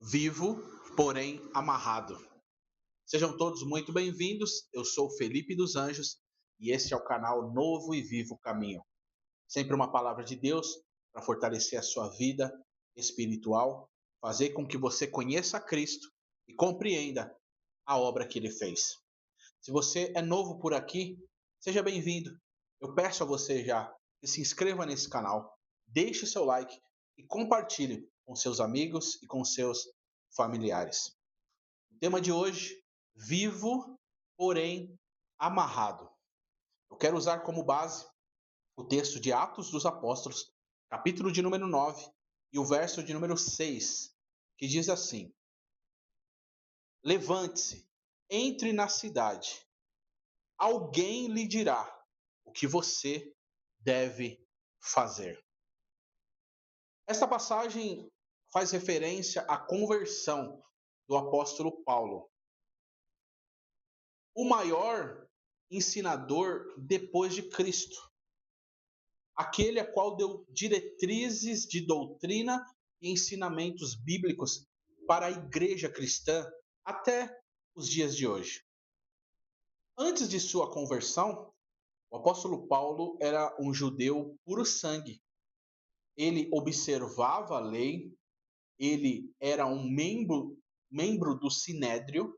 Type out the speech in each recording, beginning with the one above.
vivo, porém amarrado. Sejam todos muito bem-vindos. Eu sou Felipe dos Anjos e este é o canal Novo e Vivo Caminho. Sempre uma palavra de Deus para fortalecer a sua vida espiritual, fazer com que você conheça Cristo e compreenda a obra que ele fez. Se você é novo por aqui, seja bem-vindo. Eu peço a você já que se inscreva nesse canal, deixe o seu like e compartilhe com seus amigos e com seus familiares. O tema de hoje, vivo, porém amarrado. Eu quero usar como base o texto de Atos dos Apóstolos, capítulo de número 9 e o verso de número 6, que diz assim: Levante-se, entre na cidade, alguém lhe dirá o que você deve fazer. Esta passagem faz referência à conversão do apóstolo Paulo, o maior ensinador depois de Cristo, aquele a qual deu diretrizes de doutrina e ensinamentos bíblicos para a igreja cristã até os dias de hoje. Antes de sua conversão, o apóstolo Paulo era um judeu puro sangue. Ele observava a lei, ele era um membro do Sinédrio,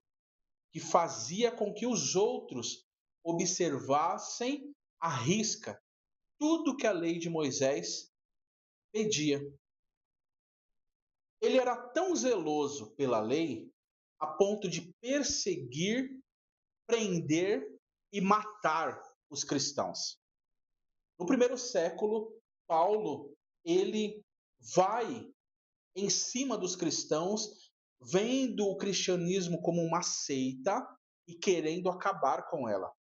que fazia com que os outros observassem à risca tudo que a lei de Moisés pedia. Ele era tão zeloso pela lei a ponto de perseguir, prender e matar os cristãos. No primeiro século, Paulo, ele vai em cima dos cristãos, vendo o cristianismo como uma seita e querendo acabar com ela.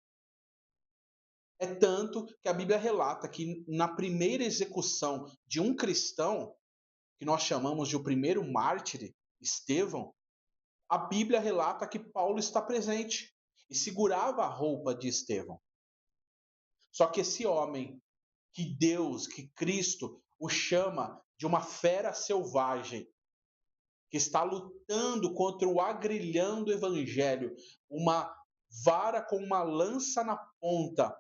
É tanto que a Bíblia relata que na primeira execução de um cristão, que nós chamamos de o primeiro mártir, Estevão, a Bíblia relata que Paulo está presente e segurava a roupa de Estevão. Só que esse homem, que Deus, que Cristo o chama de uma fera selvagem, que está lutando contra o agrilhão do evangelho, uma vara com uma lança na ponta,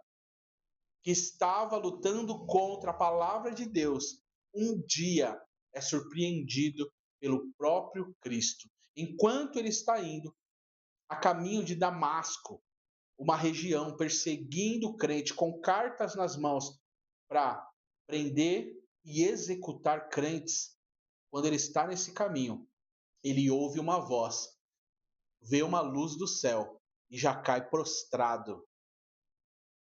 que estava lutando contra a palavra de Deus, um dia é surpreendido pelo próprio Cristo, enquanto ele está indo a caminho de Damasco, uma região perseguindo o crente com cartas nas mãos para prender e executar crentes. Quando ele está nesse caminho, ele ouve uma voz, vê uma luz do céu e já cai prostrado,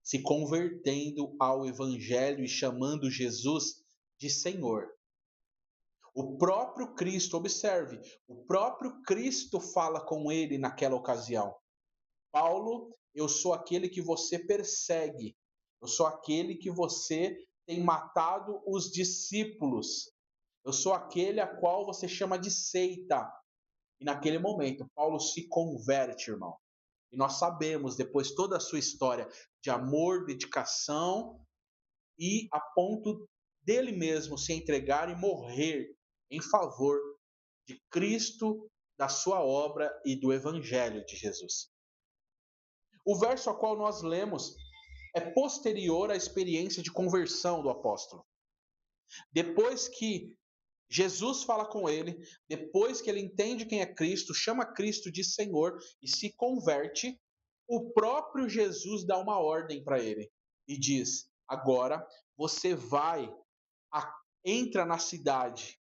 se convertendo ao evangelho e chamando Jesus de Senhor. O próprio Cristo, observe, o próprio Cristo fala com ele naquela ocasião. Paulo, eu sou aquele que você persegue, eu sou aquele que você tem matado os discípulos, eu sou aquele a qual você chama de seita. E naquele momento, Paulo se converte, irmão. E nós sabemos, depois toda a sua história de amor, dedicação e a ponto dele mesmo se entregar e morrer em favor de Cristo, da sua obra e do Evangelho de Jesus. O verso ao qual nós lemos é posterior à experiência de conversão do apóstolo. Depois que Jesus fala com ele, depois que ele entende quem é Cristo, chama Cristo de Senhor e se converte, o próprio Jesus dá uma ordem para ele e diz: agora você vai, entra na cidade,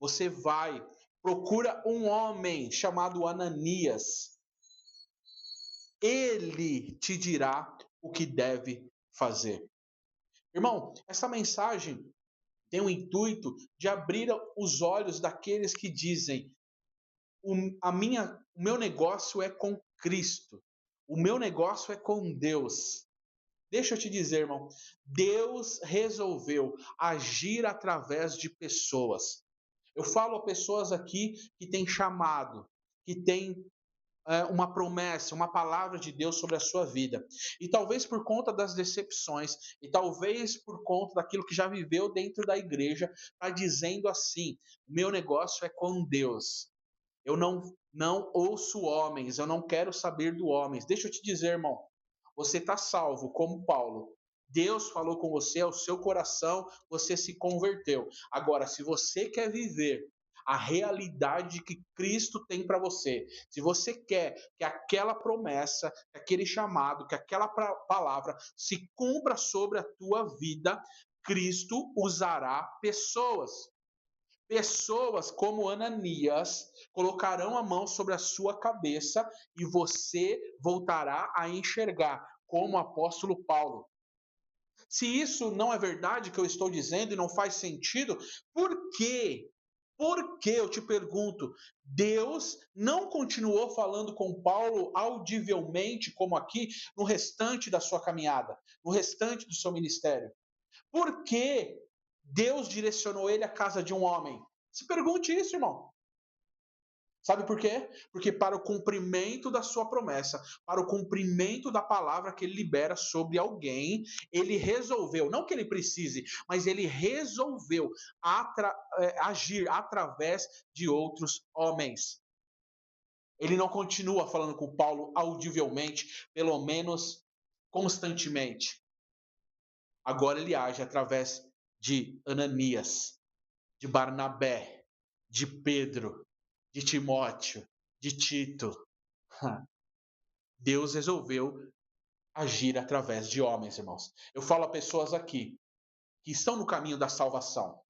você vai, procura um homem chamado Ananias, ele te dirá o que deve fazer. Irmão, essa mensagem tem o intuito de abrir os olhos daqueles que dizem: o meu negócio é com Cristo, o meu negócio é com Deus. Deixa eu te dizer, irmão, Deus resolveu agir através de pessoas. Eu falo a pessoas aqui que têm chamado, que têm uma promessa, uma palavra de Deus sobre a sua vida. E talvez por conta das decepções, e talvez por conta daquilo que já viveu dentro da igreja, está dizendo assim: meu negócio é com Deus. Eu não ouço homens, eu não quero saber do homens. Deixa eu te dizer, irmão, você está salvo como Paulo. Deus falou com você ao seu coração, você se converteu. Agora, se você quer viver a realidade que Cristo tem para você, se você quer que aquela promessa, que aquele chamado, que aquela palavra se cumpra sobre a tua vida, Cristo usará pessoas. Pessoas como Ananias colocarão a mão sobre a sua cabeça e você voltará a enxergar, como o apóstolo Paulo. Se isso não é verdade que eu estou dizendo e não faz sentido, por quê? Por que, eu te pergunto, Deus não continuou falando com Paulo audivelmente, como aqui, no restante da sua caminhada, no restante do seu ministério? Por que Deus direcionou ele à casa de um homem? Se pergunte isso, irmão. Sabe por quê? Porque para o cumprimento da sua promessa, para o cumprimento da palavra que ele libera sobre alguém, ele resolveu, não que ele precise, mas ele resolveu agir através de outros homens. Ele não continua falando com Paulo audivelmente, pelo menos constantemente. Agora ele age através de Ananias, de Barnabé, de Pedro, de Timóteo, de Tito. Deus resolveu agir através de homens, irmãos. Eu falo a pessoas aqui que estão no caminho da salvação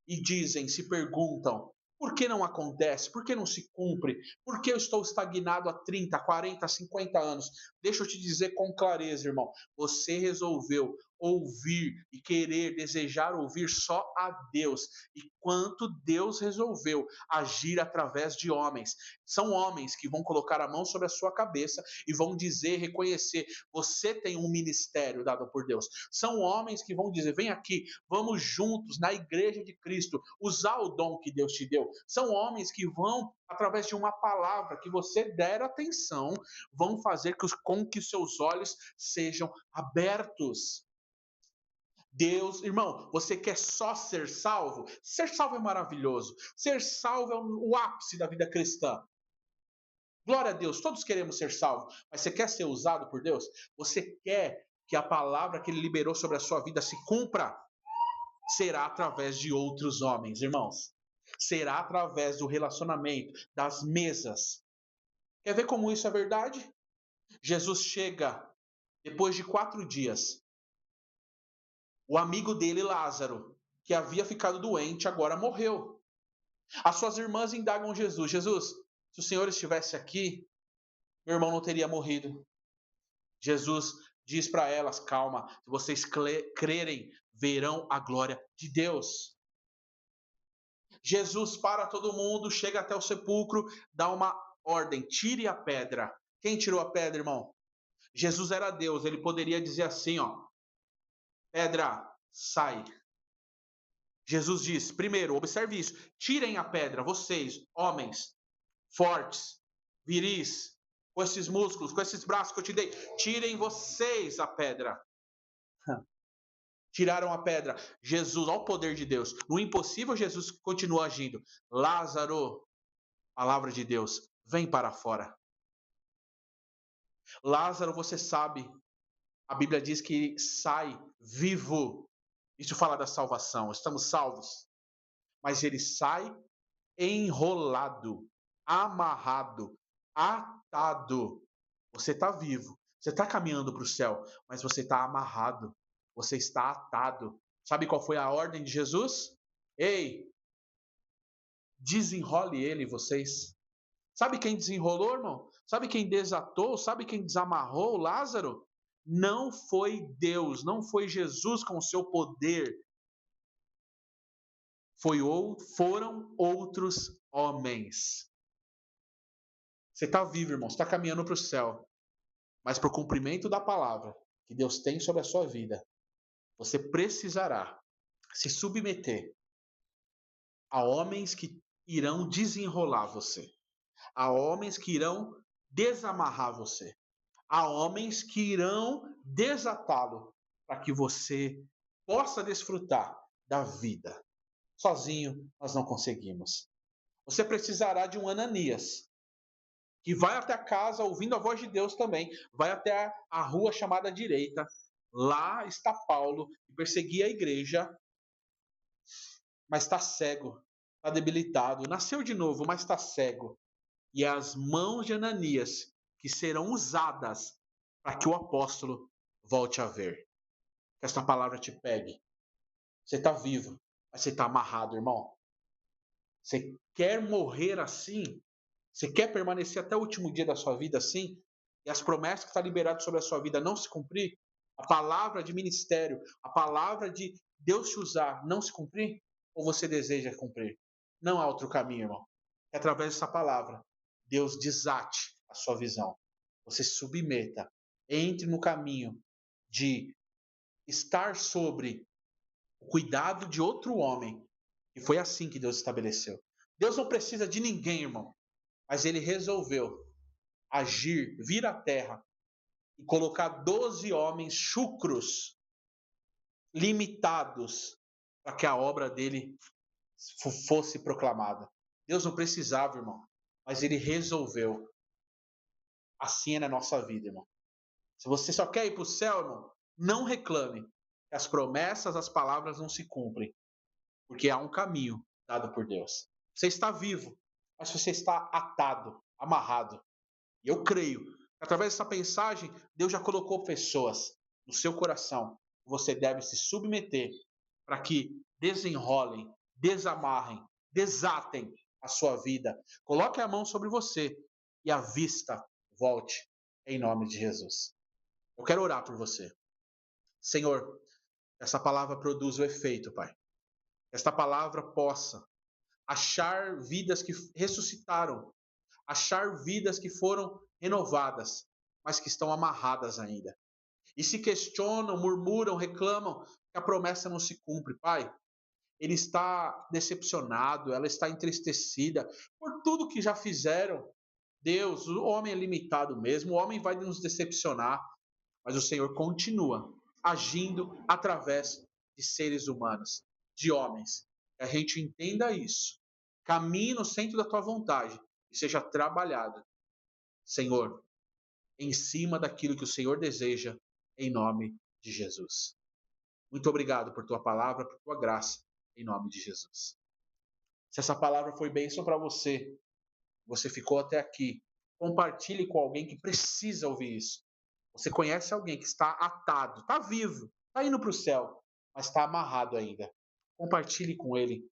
e dizem, se perguntam, por que não acontece? Por que não se cumpre? Por que eu estou estagnado há 30, 40, 50 anos? Deixa eu te dizer com clareza, irmão. Você resolveu ouvir e querer, desejar ouvir só a Deus. E quanto Deus resolveu agir através de homens. São homens que vão colocar a mão sobre a sua cabeça e vão dizer, reconhecer, você tem um ministério dado por Deus. São homens que vão dizer, vem aqui, vamos juntos na igreja de Cristo, usar o dom que Deus te deu. São homens que vão, através de uma palavra que você der atenção, vão fazer com que seus olhos sejam abertos. Deus, irmão, você quer só ser salvo? Ser salvo é maravilhoso. Ser salvo é o ápice da vida cristã. Glória a Deus, todos queremos ser salvos, mas você quer ser usado por Deus? Você quer que a palavra que Ele liberou sobre a sua vida se cumpra? Será através de outros homens, irmãos. Será através do relacionamento, das mesas. Quer ver como isso é verdade? Jesus chega depois de 4 dias. O amigo dele, Lázaro, que havia ficado doente, agora morreu. As suas irmãs indagam Jesus: Jesus, se o Senhor estivesse aqui, meu irmão não teria morrido. Jesus diz para elas: calma, se vocês crerem, verão a glória de Deus. Jesus para todo mundo, chega até o sepulcro, dá uma ordem: tire a pedra. Quem tirou a pedra, irmão? Jesus era Deus, ele poderia dizer assim, ó: pedra, sai. Jesus diz, primeiro, observe isso, tirem a pedra, vocês, homens, fortes, viris, com esses músculos, com esses braços que eu te dei, tirem vocês a pedra. Tiraram a pedra. Jesus, olha o poder de Deus. No impossível, Jesus continua agindo. Lázaro, palavra de Deus, vem para fora. Lázaro, você sabe, a Bíblia diz que sai vivo. Isso fala da salvação, estamos salvos. Mas ele sai enrolado, amarrado, atado. Você está vivo, você está caminhando para o céu, mas você está amarrado, você está atado. Sabe qual foi a ordem de Jesus? Ei, desenrole ele, vocês. Sabe quem desenrolou, irmão? Sabe quem desatou? Sabe quem desamarrou Lázaro? Não foi Deus, não foi Jesus com o seu poder. Foram outros homens. Você está vivo, irmão, você está caminhando para o céu. Mas para o cumprimento da palavra que Deus tem sobre a sua vida, você precisará se submeter a homens que irão desenrolar você, a homens que irão desamarrar você, a homens que irão desatá-lo para que você possa desfrutar da vida. Sozinho nós não conseguimos. você precisará de um Ananias, que vai até a casa ouvindo a voz de Deus também, vai até a rua chamada direita. Lá está Paulo, que perseguia a igreja, mas está cego, está debilitado, nasceu de novo, mas está cego. E é as mãos de Ananias que serão usadas para que o apóstolo volte a ver. Que esta palavra te pegue. Você está vivo, mas você está amarrado, irmão. Você quer morrer assim? Você quer permanecer até o último dia da sua vida assim? E as promessas que estão liberadas sobre a sua vida não se cumprir? A palavra de ministério, a palavra de Deus te usar não se cumprir? Ou você deseja cumprir? Não há outro caminho, irmão. É através dessa palavra, Deus desate a sua visão. Você se submeta, entre no caminho de estar sobre o cuidado de outro homem. E foi assim que Deus estabeleceu. Deus não precisa de ninguém, irmão. Mas ele resolveu agir, vir à terra e colocar 12 homens chucros, limitados, para que a obra dele fosse proclamada. Deus não precisava, irmão, mas ele resolveu. Assim é na nossa vida, irmão. Se você só quer ir para o céu, irmão, não reclame que as promessas, as palavras não se cumprem, porque há um caminho dado por Deus. Você está vivo, mas você está atado, amarrado. E eu creio que através dessa mensagem, Deus já colocou pessoas no seu coração. Você deve se submeter para que desenrolem, desamarrem, desatem a sua vida. Coloque a mão sobre você e a vista volte em nome de Jesus. Eu quero orar por você. Senhor, essa palavra produz o efeito, Pai. Esta palavra possa achar vidas que ressuscitaram, achar vidas que foram renovadas, mas que estão amarradas ainda. E se questionam, murmuram, reclamam que a promessa não se cumpre. Pai, ele está decepcionado, ela está entristecida por tudo que já fizeram. Deus, o homem é limitado mesmo, o homem vai nos decepcionar, mas o Senhor continua agindo através de seres humanos, de homens. Que a gente entenda isso. Caminhe no centro da tua vontade e seja trabalhado, Senhor, em cima daquilo que o Senhor deseja, em nome de Jesus. Muito obrigado por tua palavra, por tua graça, em nome de Jesus. Se essa palavra foi bênção para você, você ficou até aqui, compartilhe com alguém que precisa ouvir isso. Você conhece alguém que está atado, está vivo, está indo para o céu, mas está amarrado ainda. Compartilhe com ele.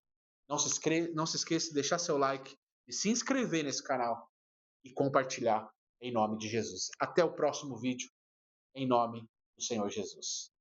Não se esqueça de deixar seu like, de se inscrever nesse canal e compartilhar em nome de Jesus. Até o próximo vídeo, em nome do Senhor Jesus.